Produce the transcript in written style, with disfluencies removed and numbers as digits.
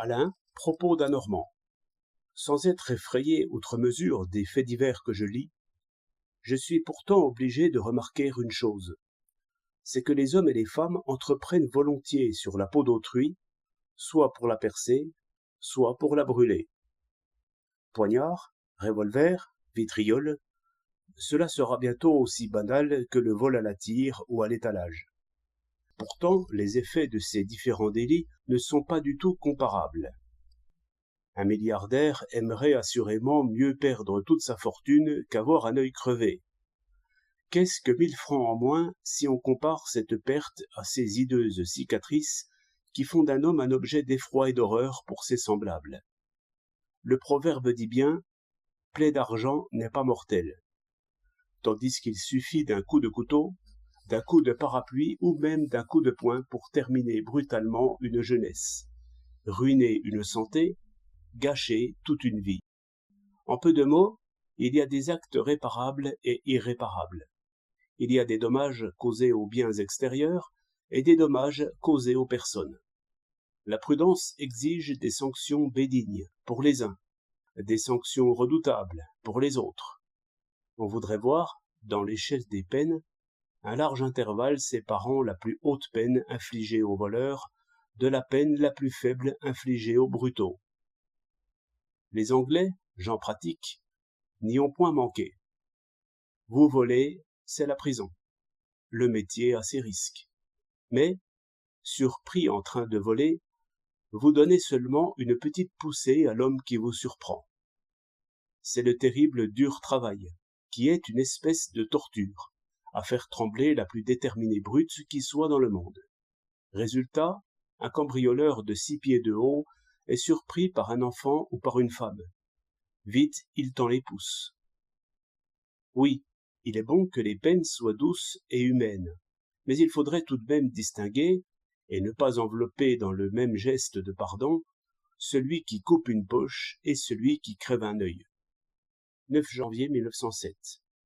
Alain, propos d'un Normand. Sans être effrayé outre mesure des faits divers que je lis, je suis pourtant obligé de remarquer une chose, c'est que les hommes et les femmes entreprennent volontiers sur la peau d'autrui, soit pour la percer, soit pour la brûler. Poignard, revolver, vitriol, cela sera bientôt aussi banal que le vol à la tire ou à l'étalage. Pourtant, les effets de ces différents délits ne sont pas du tout comparables. Un milliardaire aimerait assurément mieux perdre toute sa fortune qu'avoir un œil crevé. Qu'est-ce que 1000 francs en moins si on compare cette perte à ces hideuses cicatrices qui font d'un homme un objet d'effroi et d'horreur pour ses semblables. Le proverbe dit bien « plaie d'argent n'est pas mortelle », tandis qu'il suffit d'un coup de couteau, d'un coup de parapluie ou même d'un coup de poing pour terminer brutalement une jeunesse, ruiner une santé, gâcher toute une vie. En peu de mots, il y a des actes réparables et irréparables. Il y a des dommages causés aux biens extérieurs et des dommages causés aux personnes. La prudence exige des sanctions bénignes pour les uns, des sanctions redoutables pour les autres. On voudrait voir, dans l'échelle des peines, un large intervalle séparant la plus haute peine infligée aux voleurs de la peine la plus faible infligée aux brutaux. Les Anglais, gens pratiques, n'y ont point manqué. Vous volez, c'est la prison. Le métier a ses risques. Mais, surpris en train de voler, vous donnez seulement une petite poussée à l'homme qui vous surprend. C'est le terrible dur travail, qui est une espèce de torture, à faire trembler la plus déterminée brute qui soit dans le monde. Résultat, un cambrioleur de 6 pieds de haut est surpris par un enfant ou par une femme. Vite, il tend les pouces. Oui, il est bon que les peines soient douces et humaines, mais il faudrait tout de même distinguer, et ne pas envelopper dans le même geste de pardon, celui qui coupe une poche et celui qui crève un œil. 9 janvier 1907.